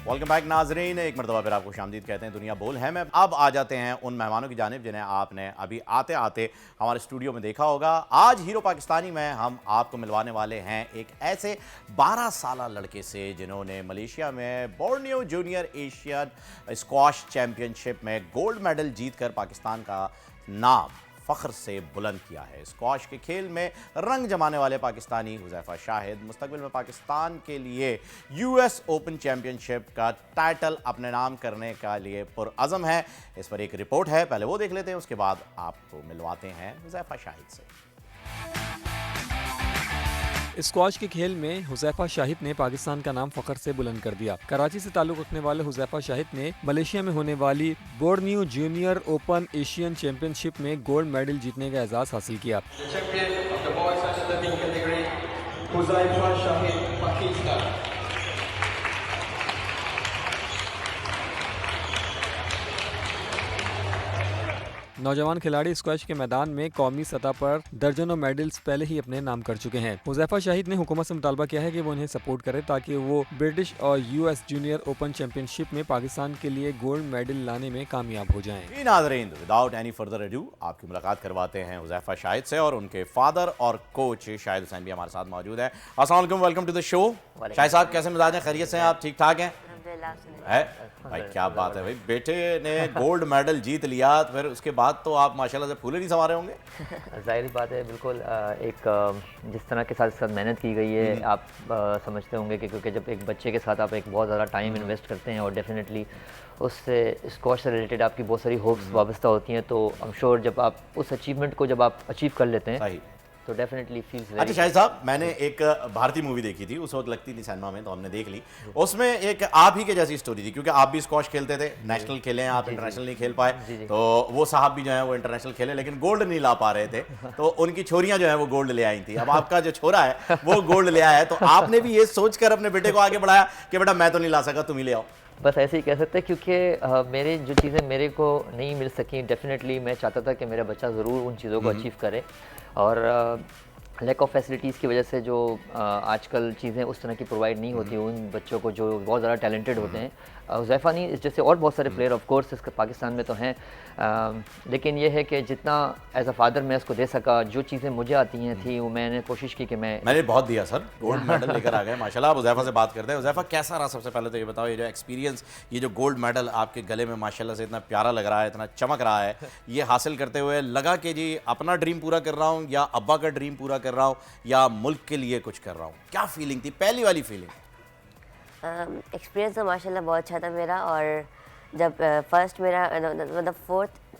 Welcome back नाजरीन, एक मरतबा फिर आपको खुशामदीद कहते हैं दुनिया बोल है में। अब आ जाते हैं उन मेहमानों की जानिब जिन्हें आपने अभी आते आते हमारे स्टूडियो में देखा होगा। आज हीरो पाकिस्तानी में हम आपको मिलवाने वाले हैं एक ऐसे 12 साला लड़के से जिन्होंने मलेशिया में Borneo junior Asian squash championship में गोल्ड मेडल जीतकर पाकिस्तान का नाम फ़ख्र से बुलंद किया है। स्क्वाश के खेल में रंग जमाने वाले पाकिस्तानी हुज़ैफ़ा शाहिद मुस्तकबिल में पाकिस्तान के लिए यूएस ओपन चैम्पियनशिप का टाइटल अपने नाम करने का लिए पुरअज़म है। इस पर एक रिपोर्ट है, पहले वो देख लेते हैं, उसके बाद आपको मिलवाते हैं हुज़ैफ़ा शाहिद से। स्क्वाश के खेल में हुज़ैफ़ा शाहिद ने पाकिस्तान का नाम फ़ख्र से बुलंद कर दिया। कराची से ताल्लुक़ रखने वाले हुज़ैफ़ा शाहिद ने मलेशिया में होने वाली Borneo junior open Asian championship में गोल्ड मेडल जीतने का एजाज़ हासिल किया। नौजवान खिलाड़ी स्क्वैश के मैदान में कौमी सतह पर दर्जनों मेडल्स पहले ही अपने नाम कर चुके हैं। हुज़ैफ़ा शाहिद ने हुकूमत से मुतालबा किया है कि वो उन्हें सपोर्ट करे ताकि वो ब्रिटिश और यूएस जूनियर ओपन चैंपियनशिप में पाकिस्तान के लिए गोल्ड मेडल लाने में कामयाब हो जाएं। नाज़रीन, विदाउट एनी फर्दर अडू आपकी मुलाकात करवाते हैं हुज़ैफ़ा शाहिद से और उनके फादर और कोच शाहिद हुसैन भी हमारे साथ मौजूद है। अस्सलाम वालेकुम, welcome to the show. Shahid साहब, कैसे मिजाज हैं? खैरियत से हैं आप? ठीक ठाक हैं? है भाई, क्या बात है भाई, बेटे ने गोल्ड मेडल जीत लिया, फिर उसके बाद तो आप माशाल्लाह से फूले नहीं संवारे होंगे। जाहिर बात है, बिल्कुल। जिस तरह के साथ मेहनत की गई है, आप समझते होंगे कि क्योंकि जब एक बच्चे के साथ आप एक बहुत ज़्यादा टाइम इन्वेस्ट करते हैं और डेफिनेटली उससे स्क्वाश से रिलेटेड आपकी बहुत सारी होप्स वाबस्ता होती हैं, तो आई एम श्योर जब आप उस अचीवमेंट को जब आप अचीव कर लेते हैं तो डेफिनेटली फील्स वेरी। अच्छा शाहिद साहब, मैंने एक भारतीय मूवी देखी थी, उस वक्त लगती थी सिनेमा में, तो हमने देख ली। उसमें एक आप ही के जैसी स्टोरी थी, क्योंकि आप भी स्क्वाश खेलते थे, नेशनल खेले हैं आप, इंटरनेशनल नहीं खेल पाए, तो वो साहब भी जो है वो इंटरनेशनल खेले लेकिन गोल्ड नहीं ला पा रहे थे, तो उनकी छोरियां जो है वो गोल्ड ले आई थी। अब आपका जो छोरा है वो गोल्ड ले आया है, तो आपने भी ये सोचकर अपने बेटे को आगे बढ़ाया कि बेटा मैं तो नहीं ला सका, तुम ही ले आओ। बस ऐसे ही कह सकते हैं, क्योंकि मेरे जो चीज़ें मेरे को नहीं मिल सकी, डेफिनेटली मैं चाहता था कि मेरा बच्चा ज़रूर उन चीज़ों को अचीव करे। और लैक ऑफ फैसिलिटीज़ की वजह से जो आजकल चीज़ें उस तरह की प्रोवाइड नहीं होती उन बच्चों को जो बहुत ज़्यादा टैलेंटेड होते हैं। हुज़ैफ़ा नहीं, जैसे और बहुत सारे प्लेयर ऑफ कोर्स इसके पाकिस्तान में तो हैं, लेकिन ये है कि जितना एज अ फादर मैं उसको दे सका, जो चीज़ें मुझे आती हैं थी वो मैंने कोशिश की कि मैंने बहुत दिया सर, गोल्ड मेडल लेकर आ गए माशाल्लाह। आप हुज़ैफ़ा से बात करते हैं। हुज़ैफ़ा, कैसा रहा? सबसे पहले तो ये बताओ, ये जो एक्सपीरियंस, ये जो गोल्ड मेडल आपके गले में माशाल्लाह से इतना प्यारा लग रहा है, इतना चमक रहा है, ये हासिल करते हुए लगा कि जी अपना ड्रीम पूरा कर रहा हूँ या अब्बा का ड्रीम पूरा कर रहा हूँ या मुल्क के लिए कुछ कर रहा हूँ? क्या फीलिंग थी, पहली वाली फीलिंग? एक्सपीरियंस तो माशाल्लाह बहुत अच्छा था मेरा। और जब फर्स्ट मेरा मतलब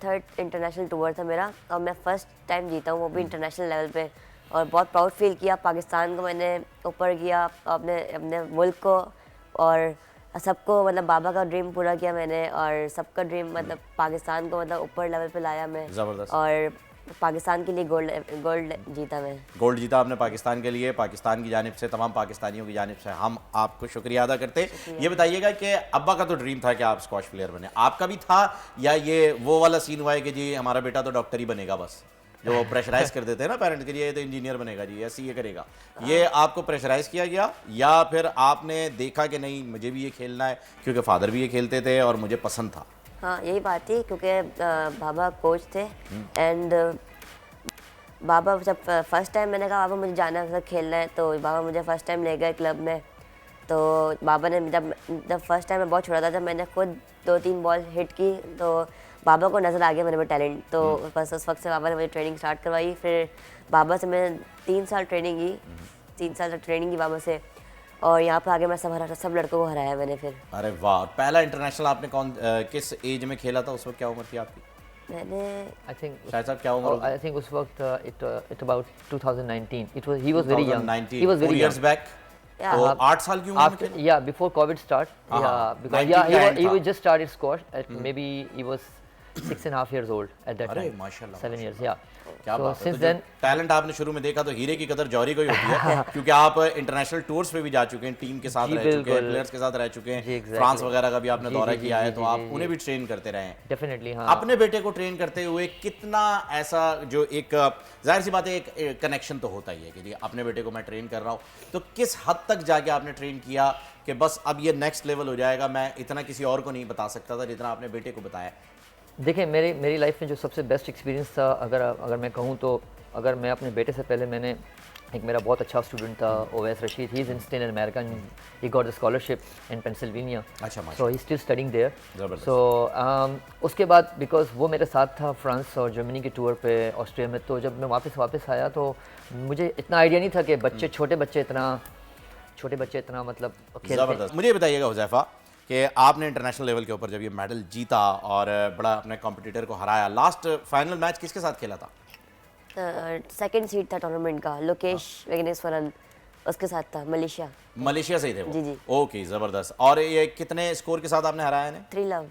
थर्ड इंटरनेशनल टूर था मेरा, और मैं फ़र्स्ट टाइम जीता हूँ, वो भी इंटरनेशनल लेवल पे, और बहुत प्राउड फील किया। पाकिस्तान को मैंने ऊपर किया, अपने अपने मुल्क को, और सबको मतलब बाबा का ड्रीम पूरा किया मैंने, और सबका ड्रीम मतलब पाकिस्तान को मतलब ऊपर लेवल पे लाया मैं। ज़बरदस्त। और पाकिस्तान के लिए गोल्ड जीता मैं। गोल्ड जीता आपने पाकिस्तान के लिए। पाकिस्तान की जानिब से, तमाम पाकिस्तानियों की जानिब से हम आपको शुक्रिया अदा करते। ये बताइएगा कि अब्बा का तो ड्रीम था कि आप स्क्वाश प्लेयर बने, आपका भी था या ये वो वाला सीन हुआ है कि जी हमारा बेटा तो डॉक्टर ही बनेगा, बस जो प्रेशराइज कर देते हैं ना पेरेंट्स के लिए, ये तो इंजीनियर बनेगा जी, ऐसे ये करेगा, ये आपको प्रेशराइज किया गया या फिर आपने देखा कि नहीं मुझे भी ये खेलना है क्योंकि फादर भी ये खेलते थे और मुझे पसंद था? हाँ, यही बात थी, क्योंकि बाबा कोच थे। एंड बाबा जब फर्स्ट टाइम मैंने कहा बाबा मुझे जाना है, खेलना है, तो बाबा मुझे फ़र्स्ट टाइम ले गए क्लब में। तो बाबा ने जब फर्स्ट टाइम मैं बहुत छोटा था, जब मैंने खुद 2-3 बॉल हिट की तो बाबा को नज़र आ गया मेरे में टैलेंट। तो बस उस वक्त से बाबा ने मुझे ट्रेनिंग स्टार्ट करवाई। फिर बाबा से मैंने 3 साल ट्रेनिंग की, 3 साल तक ट्रेनिंग की बाबा से, और यहाँ पर आगे मैं सब लड़कों को हराया मैंने फिर। अरे वाह! पहला इंटरनेशनल आपने किस एज में खेला था? उस वक्त क्या उम्र थी आपकी? मैंने आई थिंक शायद साहब क्या उम्र? आई थिंक उस वक्त it about 2019, he was very young, he was 4 very years back. तो 8 साल की उम्र में खेला? या बिफोर कोविड स्टार्ट, या because he was just started squash, maybe he was 6.5 years old at that time. माशाल्लाह, 7 years, yeah. क्या So बात है। since तो जो then- टैलेंट आपने शुरू में देखा तो हीरे की कदर जौहरी को ही होती है क्योंकि आप इंटरनेशनल टूर्स पे भी जा चुके हैं, टीम के साथ जी, रह चुके हैं, बिल्कुल। प्लेयर्स के साथ रह चुके हैं, जी, exactly। फ्रांस वगैरह का भी आपने जी, दौरा जी, किया जी, है, जी, तो जी, आप जी। उन्हें भी ट्रेन करते रहे हैं। डेफिनेटली हाँ। अपने बेटे को ट्रेन करते हुए कितना ऐसा जो एक जाहिर सी बात है एक कनेक्शन तो होता ही है कि जी अपने बेटे को मैं ट्रेन कर रहा हूँ, तो किस हद तक जाके आपने ट्रेन किया कि बस अब ये नेक्स्ट लेवल हो जाएगा, मैं इतना किसी और को नहीं बता सकता था जितना आपने बेटे को बताया। देखिए मेरी लाइफ में जो सबसे बेस्ट एक्सपीरियंस था, अगर मैं कहूँ तो, अगर मैं अपने बेटे से पहले मैंने एक मेरा बहुत अच्छा स्टूडेंट था Owais Rashid, he is still in America, he got the scholarship in Pennsylvania, अच्छा, सो ही स्टिल स्टडिंग देयर। ज़बरदस्त। सो उसके बाद बिकॉज वो मेरे साथ था फ्रांस और जर्मनी के टूर पे, ऑस्ट्रिया में, तो जब मैं वापस आया तो मुझे इतना आइडिया नहीं था कि छोटे बच्चे इतना मतलब खेलते हैं। ज़बरदस्त। मुझे ये बताइएगा हुज़ैफ़ा कि आपने इंटरनेशनल लेवल के ऊपर जब ये मेडल जीता और बड़ा अपने कॉम्पिटिटर को हराया, लास्ट फाइनल मैच किसके साथ खेला था? सेकंड सीट था टूर्नामेंट का, लोकेश वेगनेश्वरन उसके साथ था, मलेशिया से ही थे वो? जी, जी। ओके, ज़बरदस्त। और ये कितने स्कोर के साथ आपने हराया इन्हें? 3 लव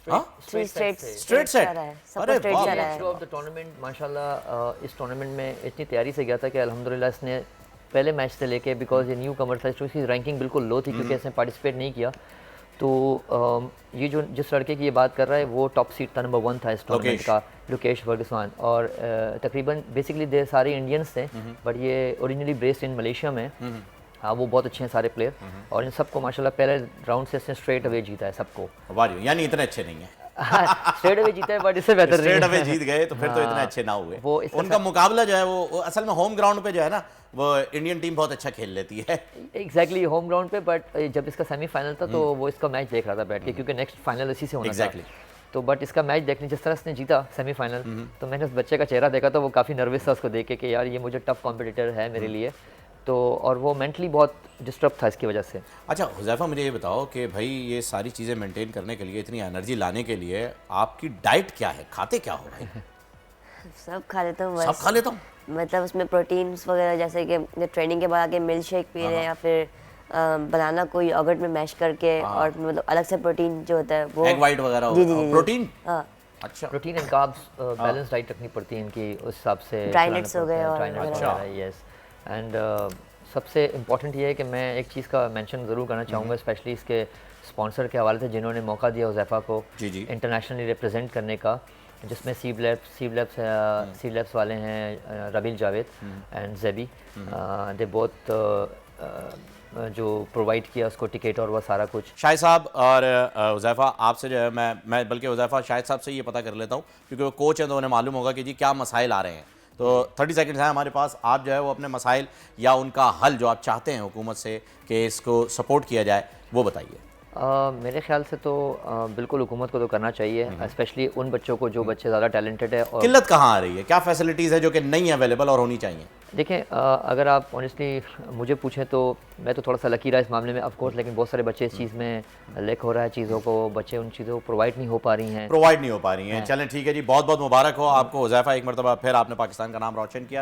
हाँ? 3 स्ट्रेट Straight set? अरे स्ट्रेट वाह, जा वाह। रहा है। थ्रू आउट द टूर्नामेंट माशाल्लाह इस टूर्नामेंट में इतनी तैयारी से गया था कि अल्हम्दुलिल्लाह इसने पहले मैच से लेके, बिकॉज ये न्यू कमर था तो इसकी रैंकिंग बिल्कुल लो थी क्योंकि इसने पार्टिसिपेट नहीं किया, तो ये जो जिस लड़के की ये बात कर रहा है वो टॉप सीट था, नंबर 1 था इस टूर्नामेंट लोकेश। का, लोकेश फर्गुसन। और तकरीबन बेसिकली दे सारे इंडियंस थे, बट ये ओरिजिनली बेस्ड इन मलेशिया में। हाँ, वो बहुत अच्छे हैं सारे प्लेयर, और इन सबको माशाल्लाह पहले राउंड से इसने स्ट्रेट अवे जीता है सबको। वाह, यानी इतने अच्छे नहीं है। स्ट्रेट अवे जीता है, बट इससे बेहतर नहीं स्ट्रेट है। अवे जीत गए तो फिर तो इतने हाँ, अच्छे ना हुए। वो इसके उनका मुकाबला जो है वो असल में होम ग्राउंड पे जो है ना, वो इंडियन टीम बहुत अच्छा खेल लेती है। एग्जैक्टली होम ग्राउंड पे, बट जब इसका सेमीफाइनल था तो वो इसका मैच देख रहा था बैठ के, क्योंकि नेक्स्ट फाइनल इसी से होना Exactly। था। तो बट इसका मैच देखने, जिस तरह इसने जीता सेमीफाइनल, तो मैंने उस बच्चे का चेहरा देखा तो वो काफ़ी नर्वस था उसको देख के कि यार ये मुझे टफ कॉम्पिटिटर है मेरे लिए, तो और वो मेंटली बहुत डिस्टर्ब था इसकी वजह से। अच्छा हुज़ैफ़ा, मुझे ये बताओ कि भाई ये सारी चीज़ें मेंटेन करने के लिए, इतनी एनर्जी लाने के लिए आपकी डाइट क्या है? खाते क्या हो भाई? सब खा लेता हूँ सब बस, खा लेता हूँ। मतलब उसमें प्रोटीन्स वगैरह, जैसे कि ट्रेनिंग के बाद आके मिल्क शेक पी रहे हैं, या फिर बनाना को योगर्ट में मैश करके, और मतलब अलग से प्रोटीन जो होता है वो एग वाइट वगैरह जी, जी, जी, जी। प्रोटीन? हाँ, अच्छा। Protein and carbs balance diet रखनी पड़ती है इनकी, उस हिसाब से Dry चलाना nuts हो पड़ता गए है, और dry nuts वगैरह। वगैरह, यस। एंड सबसे इम्पॉर्टेंट ये है कि मैं एक चीज़ का मेंशन ज़रूर करना चाहूँगा, स्पेशली इसके स्पॉन्सर के हवाले से जिन्होंने मौका दिया हुज़ैफ़ा को जी, जी। इंटरनेशनली रिप्रेजेंट करने का, जिसमें सीव लैब्स वाले हैं, Rabeel Javed and JB, they both जो प्रोवाइड किया उसको टिकट और वह सारा कुछ। शाहिद साहब और हुज़ैफ़ा, आपसे जो है मैं बल्कि हुज़ैफ़ा शाहिद साहब से ये पता कर लेता हूँ क्योंकि वो कोच हैं तो उन्हें मालूम होगा कि जी क्या मसाइल आ रहे हैं। तो 30 सेकंड्स हैं हमारे पास, आप जो है वो अपने मसाइल या उनका हल जो आप चाहते हैं हुकूमत से कि इसको सपोर्ट किया जाए, वो बताइए। मेरे ख्याल से तो बिल्कुल हुकूमत को तो करना चाहिए, स्पेशली उन बच्चों को जो बच्चे ज़्यादा टैलेंटेड है। और किल्लत कहाँ आ रही है? क्या फैसिलिटीज़ है जो कि नहीं अवेलेबल और होनी चाहिए? देखें, अगर आप ऑनेस्टली मुझे पूछें तो मैं तो थोड़ा सा लकी रहा इस मामले में, ऑफ कोर्स, लेकिन बहुत सारे बच्चे इस चीज़ में लैक हो रहा है चीज़ों को, बच्चे उन चीज़ों को प्रोवाइड नहीं हो पा रही हैं। प्रोवाइड नहीं हो पा रही हैं। चलें ठीक है जी, बहुत बहुत मुबारक हो आपको हुज़ैफ़ा, एक मरतबा फिर आपने पाकिस्तान का नाम रोशन किया।